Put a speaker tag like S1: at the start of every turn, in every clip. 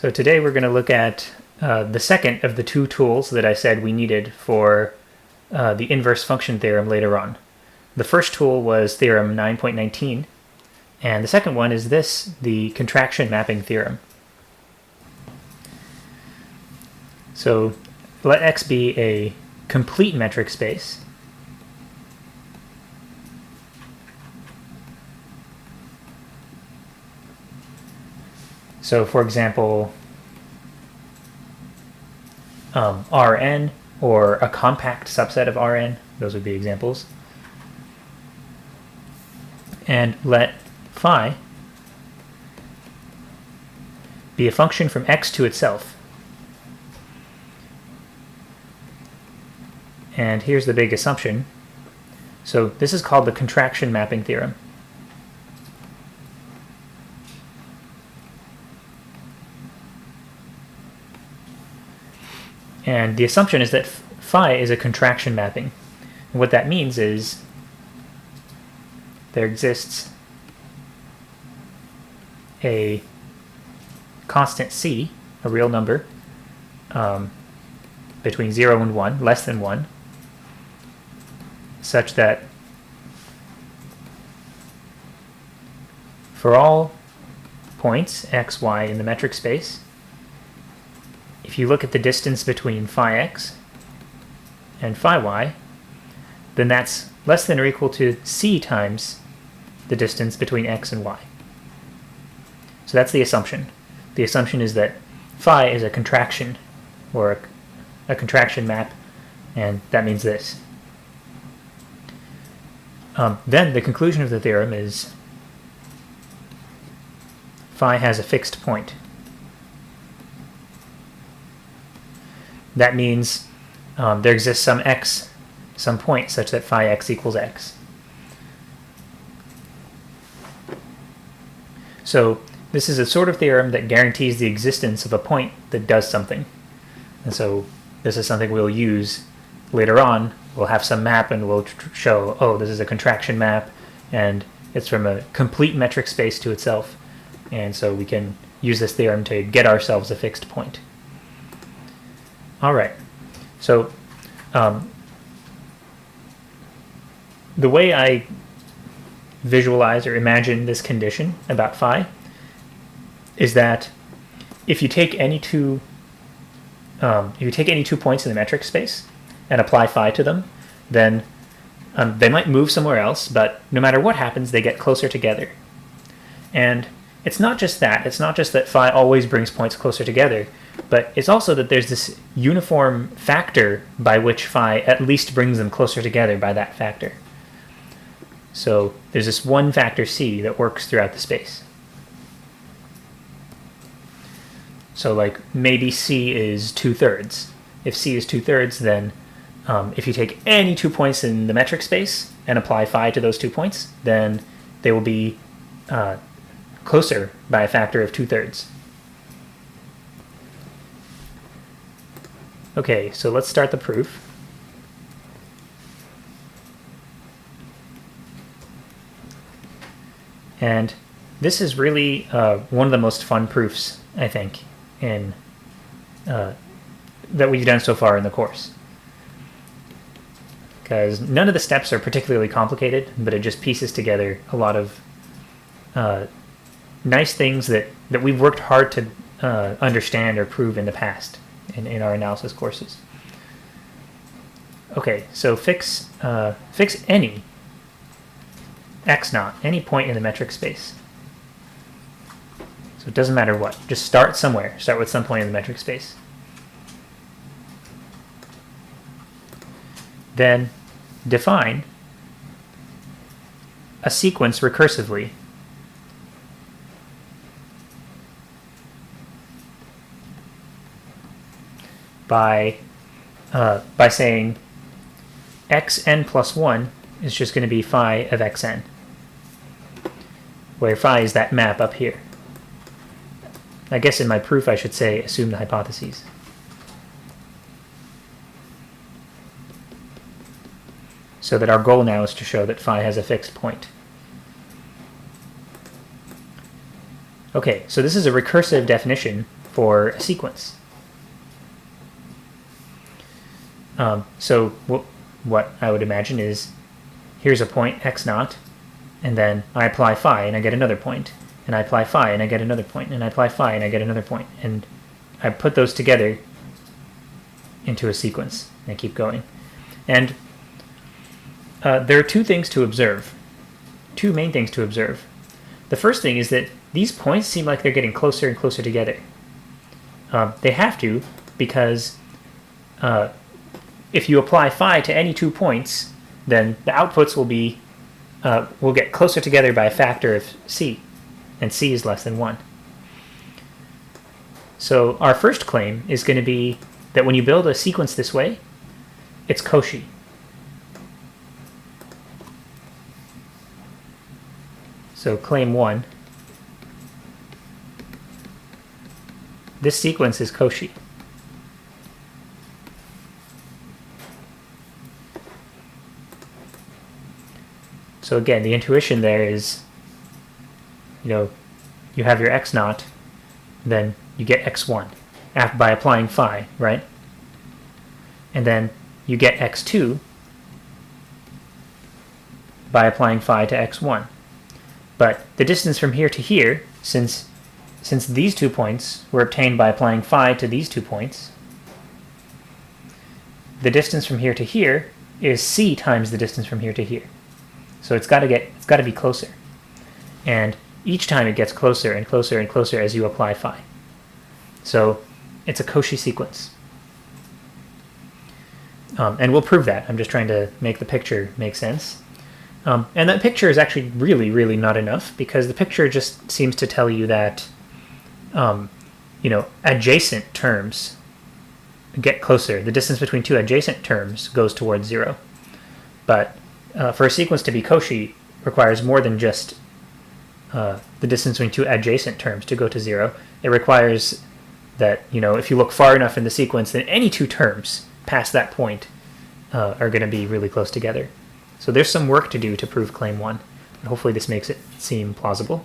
S1: So today we're going to look at the second of the two tools that I said we needed for the inverse function theorem later on. The first tool was Theorem 9.19, and the second one is this, the contraction mapping theorem. So let X be a complete metric space. So for example, Rn, or a compact subset of Rn, those would be examples. And let phi be a function from X to itself. And here's the big assumption. So this is called the contraction mapping theorem. And the assumption is that phi is a contraction mapping. And what that means is there exists a constant c, a real number, between 0 and 1, less than 1, such that for all points x, y in the metric space, if you look at the distance between phi x and phi y, then that's less than or equal to c times the distance between x and y. So that's the assumption. The assumption is that phi is a contraction, or a contraction map, and that means this. Then the conclusion of the theorem is phi has a fixed point. That means there exists some x, some point such that phi x equals x. So this is a sort of theorem that guarantees the existence of a point that does something. And so this is something we'll use later on. We'll have some map and we'll show, oh, this is a contraction map and it's from a complete metric space to itself. And so we can use this theorem to get ourselves a fixed point. All right, so the way I visualize or imagine this condition about phi is that if you take any two points in the metric space and apply phi to them, then they might move somewhere else, but no matter what happens, they get closer together. And it's not just that. It's not just that phi always brings points closer together, but it's also that there's this uniform factor by which phi at least brings them closer together by that factor. So there's this one factor c that works throughout the space. So like maybe c is 2/3. If c is 2/3, then if you take any 2 points in the metric space and apply phi to those 2 points, then they will be closer by a factor of 2/3. Okay, so let's start the proof. And this is really one of the most fun proofs, I think, in that we've done so far in the course. Because none of the steps are particularly complicated, but it just pieces together a lot of nice things that we've worked hard to understand or prove in the past in our analysis courses. Okay, so fix any x naught, any point in the metric space. So it doesn't matter what, just start somewhere. Start with some point in the metric space. Then define a sequence recursively by saying xn plus 1 is just going to be phi of xn, where phi is that map up here. I guess in my proof I should say assume the hypotheses. So that our goal now is to show that phi has a fixed point. Okay, so this is a recursive definition for a sequence. So what I would imagine is, here's a point x naught, and then I apply phi and I get another point, and I apply phi and I get another point, and I apply phi and I get another point, and I put those together into a sequence, and I keep going. And there are two things to observe, two main things to observe. The first thing is that these points seem like they're getting closer and closer together. They have to, because if you apply phi to any 2 points, then the outputs will get closer together by a factor of c, and c is less than 1. So our first claim is going to be that when you build a sequence this way, it's Cauchy. So claim 1, this sequence is Cauchy. So again, the intuition there is, you have your x naught, then you get x1 by applying phi, right? And then you get x2 by applying phi to x1. But the distance from here to here, since these 2 points were obtained by applying phi to these 2 points, the distance from here to here is c times the distance from here to here. So it's got to be closer. And each time it gets closer and closer and closer as you apply phi. So it's a Cauchy sequence. And we'll prove that. I'm just trying to make the picture make sense. And that picture is actually really, really not enough, because the picture just seems to tell you that, adjacent terms get closer. The distance between 2 adjacent terms goes towards 0. But for a sequence to be Cauchy requires more than just the distance between 2 adjacent terms to go to 0. It requires that, if you look far enough in the sequence, then any 2 terms past that point are going to be really close together. So there's some work to do to prove claim 1. And hopefully this makes it seem plausible.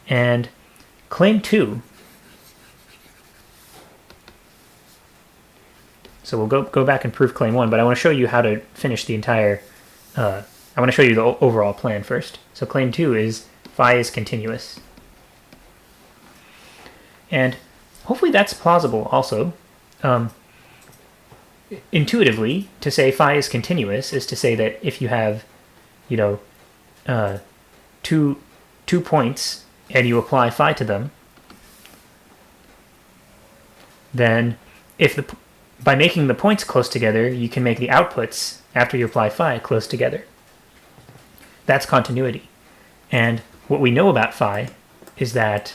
S1: And claim 2. So we'll go back and prove claim 1, but I want to show you how to finish the entire... I want to show you the overall plan first. So claim 2 is phi is continuous. And hopefully that's plausible also. Intuitively, to say phi is continuous is to say that if you have, two points and you apply phi to them, then by making the points close together, you can make the outputs after you apply phi close together. That's continuity. And what we know about phi is that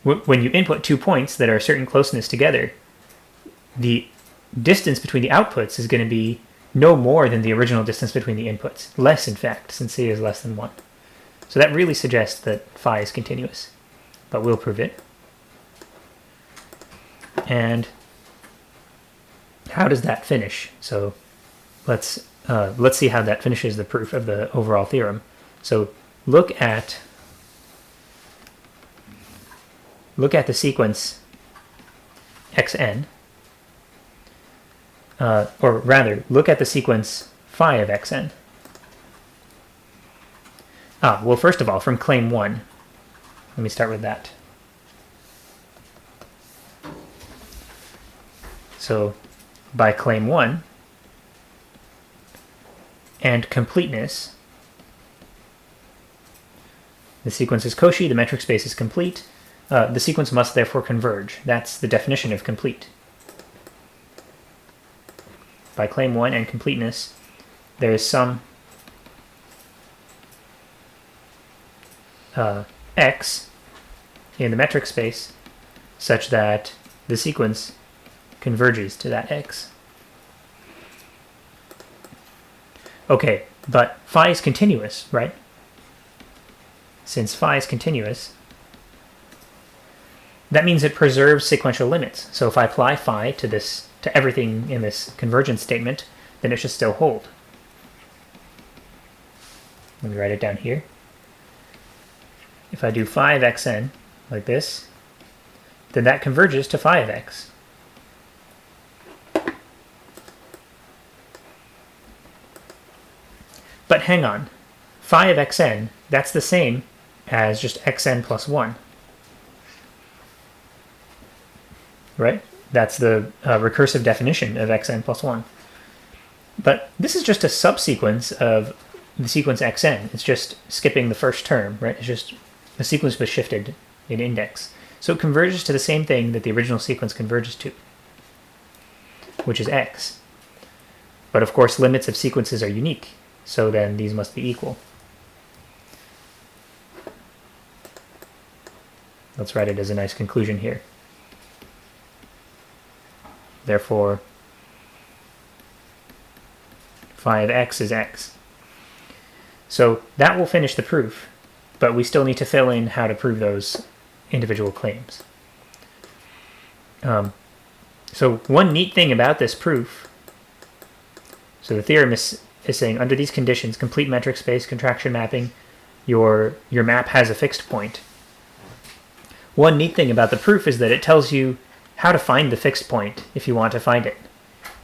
S1: when you input 2 points that are a certain closeness together, the distance between the outputs is going to be no more than the original distance between the inputs. Less, in fact, since c is less than 1. So that really suggests that phi is continuous. But we'll prove it. And how does that finish? So let's see how that finishes the proof of the overall theorem. So look at the sequence xn, or rather, look at the sequence phi of xn. Well, first of all, from claim 1, let me start with that. So by claim 1 and completeness, the sequence is Cauchy, the metric space is complete. The sequence must therefore converge. That's the definition of complete. By claim 1 and completeness, there is some x in the metric space such that the sequence converges to that x. Okay, but phi is continuous, right? Since phi is continuous, that means it preserves sequential limits. So if I apply phi to everything in this convergence statement, then it should still hold. Let me write it down here. if I do phi of xn like this, then that converges to phi of x. But hang on, phi of xn, that's the same as just xn plus 1. Right? That's the recursive definition of xn plus 1. But this is just a subsequence of the sequence xn. It's just skipping the first term, right? It's just the sequence was shifted in index. So it converges to the same thing that the original sequence converges to, which is x. But of course, limits of sequences are unique, so then these must be equal. Let's write it as a nice conclusion here. Therefore, phi of x is x. So that will finish the proof, but we still need to fill in how to prove those individual claims. So one neat thing about this proof, so the theorem is saying under these conditions, complete metric space, contraction mapping, your map has a fixed point. One neat thing about the proof is that it tells you how to find the fixed point if you want to find it.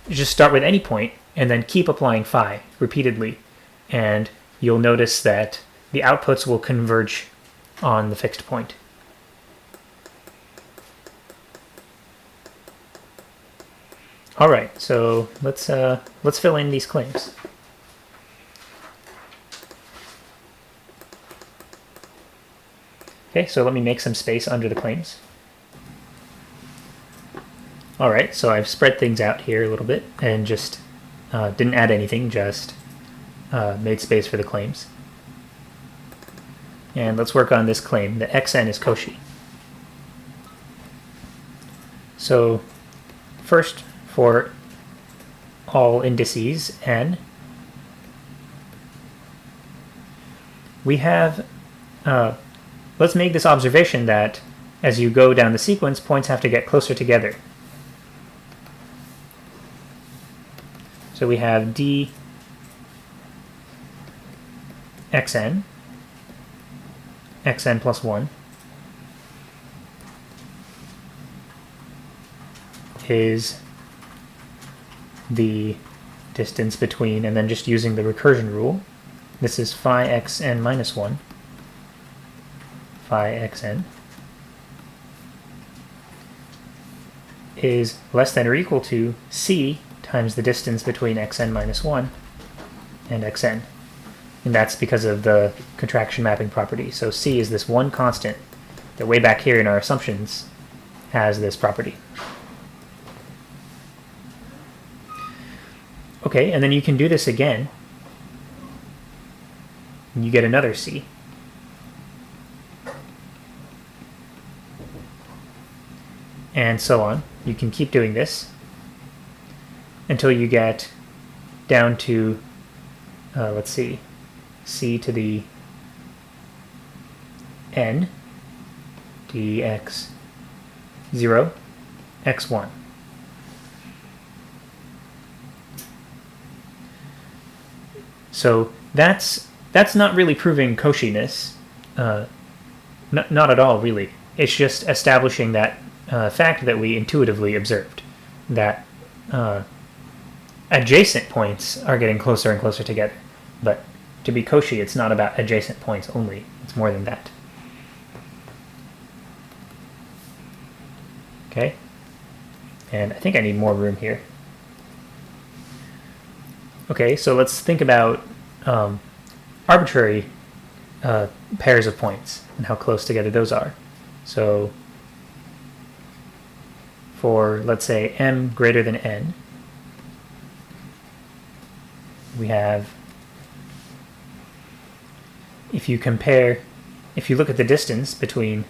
S1: You just start with any point and then keep applying phi repeatedly, and you'll notice that the outputs will converge on the fixed point. All right, so let's fill in these claims. Okay, so let me make some space under the claims. All right, so I've spread things out here a little bit and just didn't add anything, just made space for the claims. And let's work on this claim that xn is Cauchy. So first, for all indices n, we have, let's make this observation that as you go down the sequence, points have to get closer together. So we have d xn, xn plus 1, is the distance between, and then just using the recursion rule, this is phi xn minus 1, phi xn, is less than or equal to c times the distance between xn minus 1 and xn. And that's because of the contraction mapping property. So c is this one constant that way back here in our assumptions has this property. Okay, and then you can do this again, and you get another c. And so on. You can keep doing this until you get down to, let's see, c to the n dx 0 x1. So that's not really proving Cauchiness, not at all really. It's just establishing that fact that we intuitively observed, that adjacent points are getting closer and closer together. But to be Cauchy, it's not about adjacent points only. It's more than that. Okay, and I think I need more room here. Okay, so let's think about arbitrary pairs of points and how close together those are. So for, let's say, m greater than n, we have, if you look at the distance between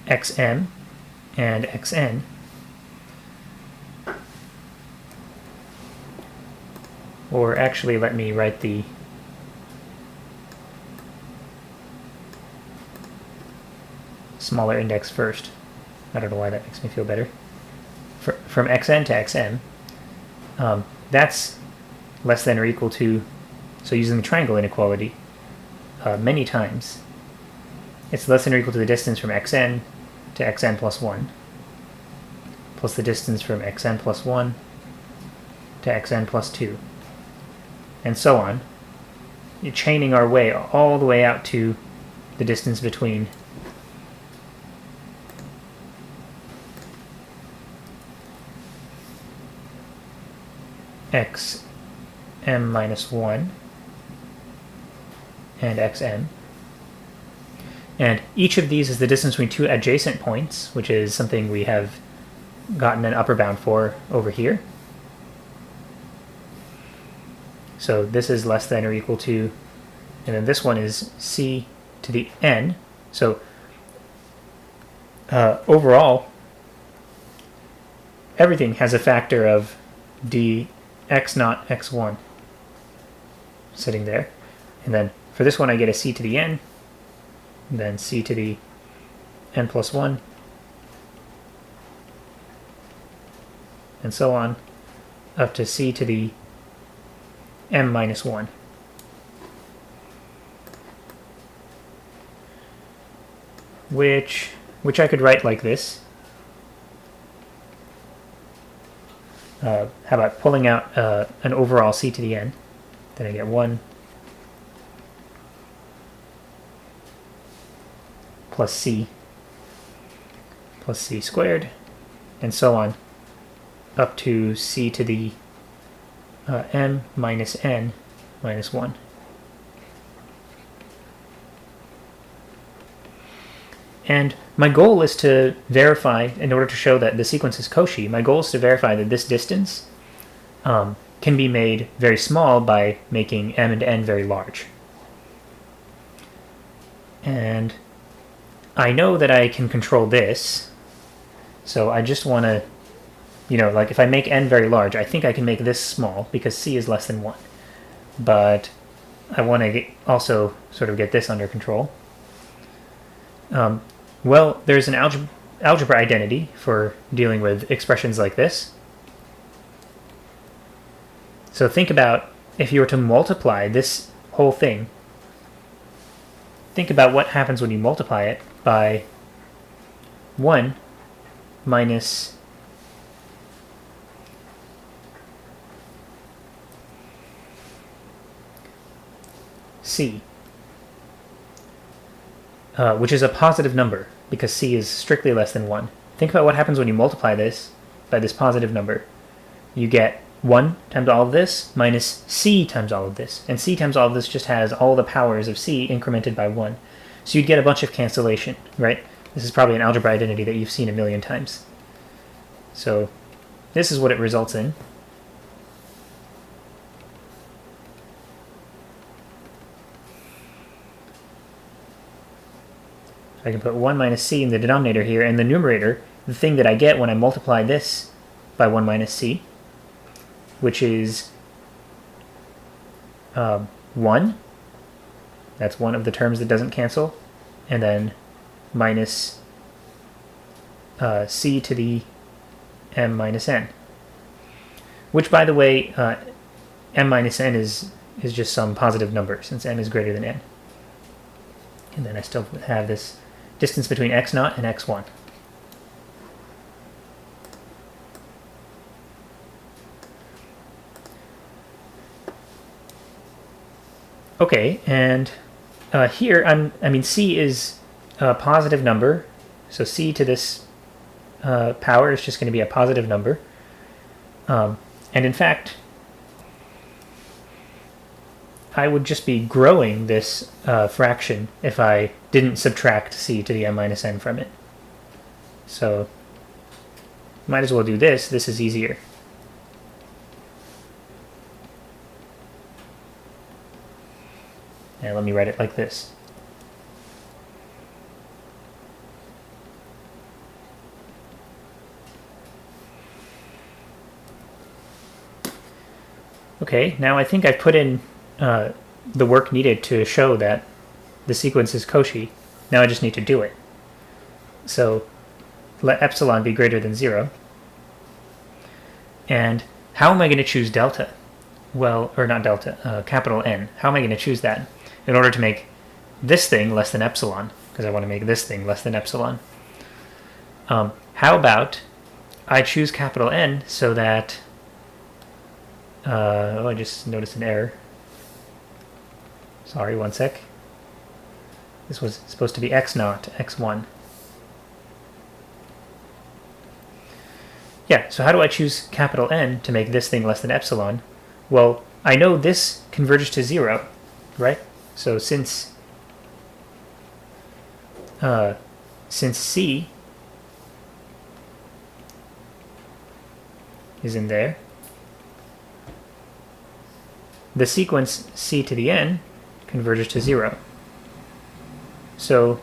S1: xm and xn, or actually let me write the smaller index first. I don't know why that makes me feel better. From xn to xm, that's less than or equal to, so using the triangle inequality, many times it's less than or equal to the distance from xn to xn plus 1, plus the distance from xn plus 1 to xn plus 2, and so on. You're chaining our way all the way out to the distance between xm minus 1 and xn. And each of these is the distance between two adjacent points, which is something we have gotten an upper bound for over here. So this is less than or equal to, and then this one is c to the n. So overall, everything has a factor of dx naught x1 sitting there. And then for this one I get a c to the n, and then c to the n plus 1, and so on, up to c to the m minus 1. Which I could write like this. How about pulling out an overall c to the n? Then I get 1 plus c squared, and so on, up to c to the m minus n minus 1. And my goal is to verify, in order to show that the sequence is Cauchy, my goal is to verify that this distance can be made very small by making m and n very large. And I know that I can control this, so I just want to, like if I make n very large, I think I can make this small because c is less than 1. But I want to also sort of get this under control. Well, there's an algebra identity for dealing with expressions like this. So think about if you were to multiply this whole thing, think about what happens when you multiply it by 1 minus c, which is a positive number because c is strictly less than 1. Think about what happens when you multiply this by this positive number. You get 1 times all of this minus c times all of this. And c times all of this just has all the powers of c incremented by 1. So you'd get a bunch of cancellation, right? This is probably an algebra identity that you've seen a million times. So this is what it results in. I can put 1 minus c in the denominator here, and the numerator, the thing that I get when I multiply this by 1 minus c, which is 1. That's one of the terms that doesn't cancel. And then minus c to the m minus n. Which, by the way, m minus n is just some positive number, since n is greater than n. And then I still have this distance between x naught and x1. Okay, and here c is a positive number, so c to this power is just going to be a positive number. And in fact, I would just be growing this fraction if I didn't subtract c to the m minus n from it. So might as well do this. This is easier. And let me write it like this. Okay, now I think I've put in the work needed to show that the sequence is Cauchy. Now I just need to do it. So let epsilon be greater than 0. And how am I going to choose delta? Well, or not delta, capital N. How am I going to choose that in order to make this thing less than epsilon? because I want to make this thing less than epsilon. How about I choose capital N so that, I just noticed an error. Sorry, one sec. This was supposed to be x0, x1. Yeah, so how do I choose capital N to make this thing less than epsilon? Well, I know this converges to 0, right? So since C is in there, the sequence C to the N converges to 0. So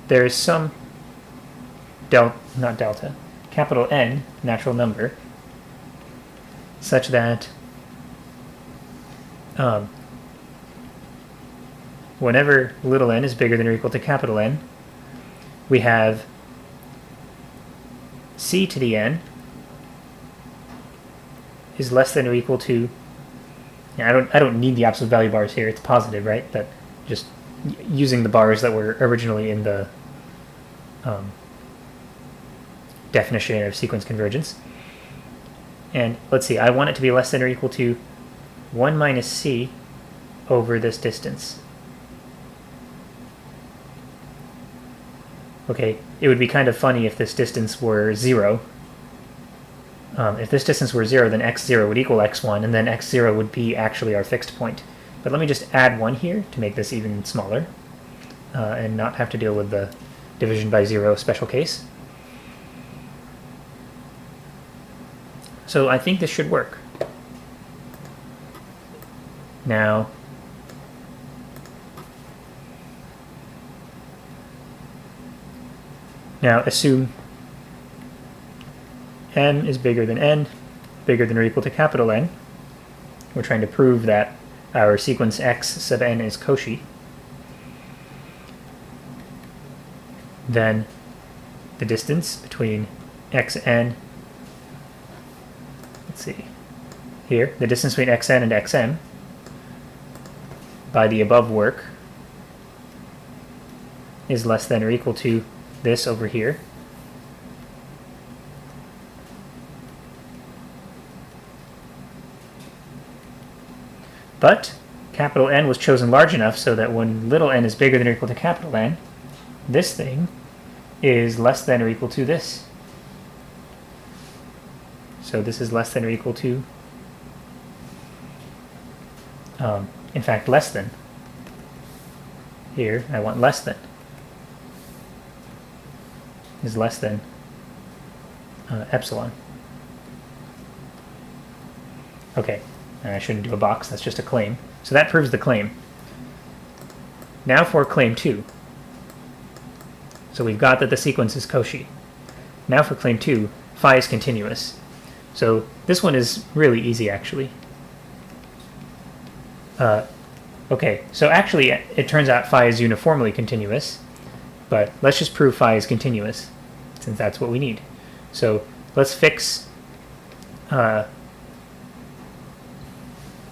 S1: there is some capital N natural number such that whenever little n is bigger than or equal to capital N, we have C to the N is less than or equal to, I don't need the absolute value bars here, it's positive, right? But just using the bars that were originally in the definition of sequence convergence. And let's see, I want it to be less than or equal to 1 minus C over this distance. Okay, it would be kind of funny if this distance were 0. If this distance were 0, then x0 would equal x1, and then x0 would be actually our fixed point. But let me just add 1 here to make this even smaller, and not have to deal with the division by 0 special case. So I think this should work. Now, assume m is bigger than n, bigger than or equal to capital N. We're trying to prove that our sequence x sub n is Cauchy. Then the distance between xn, let's see, here, the distance between xn and xm by the above work is less than or equal to this over here. But capital N was chosen large enough so that when little n is bigger than or equal to capital N, this thing is less than or equal to this. So this is less than or equal to, in fact, less than. Here, I want less than. Is less than epsilon. Okay, and I shouldn't do a box, that's just a claim. So that proves the claim. Now for claim 2. So we've got that the sequence is Cauchy. Now for claim 2, phi is continuous. So this one is really easy, actually. Okay, so actually it turns out phi is uniformly continuous, but let's just prove phi is continuous, since that's what we need. So let's fix, how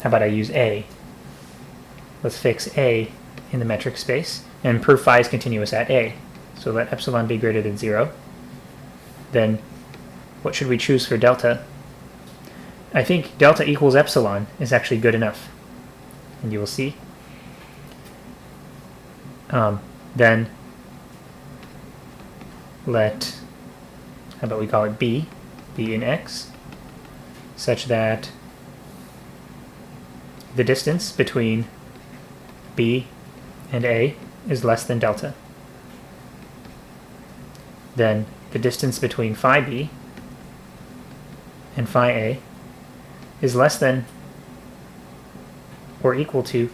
S1: about I use A? Let's fix A in the metric space and prove phi is continuous at A. So let epsilon be greater than 0. Then what should we choose for delta? I think delta equals epsilon is actually good enough. And you will see. Then let, how about we call it B in x, such that the distance between B and A is less than delta. Then the distance between phi B and phi A is less than or equal to,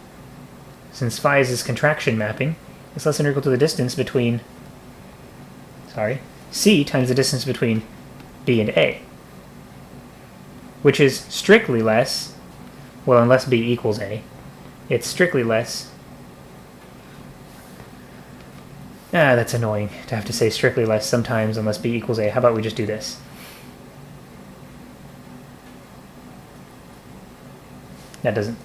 S1: since phi is this contraction mapping, it's less than or equal to the distance between, C times the distance between B and A, which is strictly less, well, unless B equals A, it's strictly less. That's annoying to have to say strictly less sometimes unless B equals A. How about we just do this? That doesn't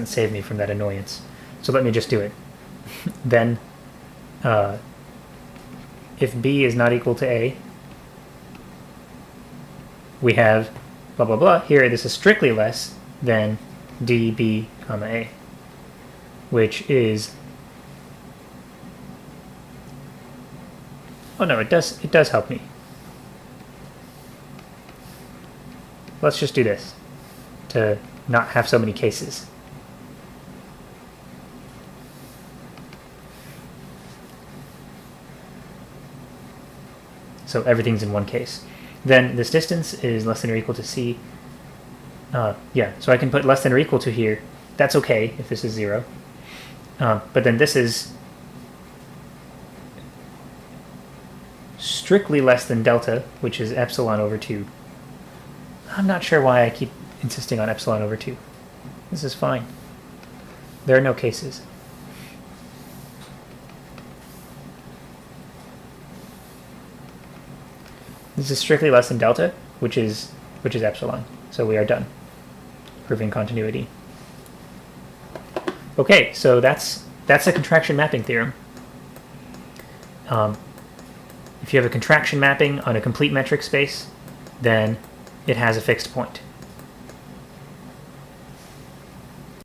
S1: save me from that annoyance. So let me just do it. then if b is not equal to a, we have blah blah blah. Here this is strictly less than db comma a, which is, oh no, it does help me. Let's just do this to not have so many cases. So everything's in one case. Then this distance is less than or equal to c. Yeah, so I can put less than or equal to here. That's okay if this is 0. But then this is strictly less than delta, which is epsilon over 2. I'm not sure why I keep insisting on epsilon over 2. This is fine. There are no cases. This is strictly less than delta, which is epsilon. So we are done proving continuity. Okay, so that's a contraction mapping theorem. If you have a contraction mapping on a complete metric space, then it has a fixed point.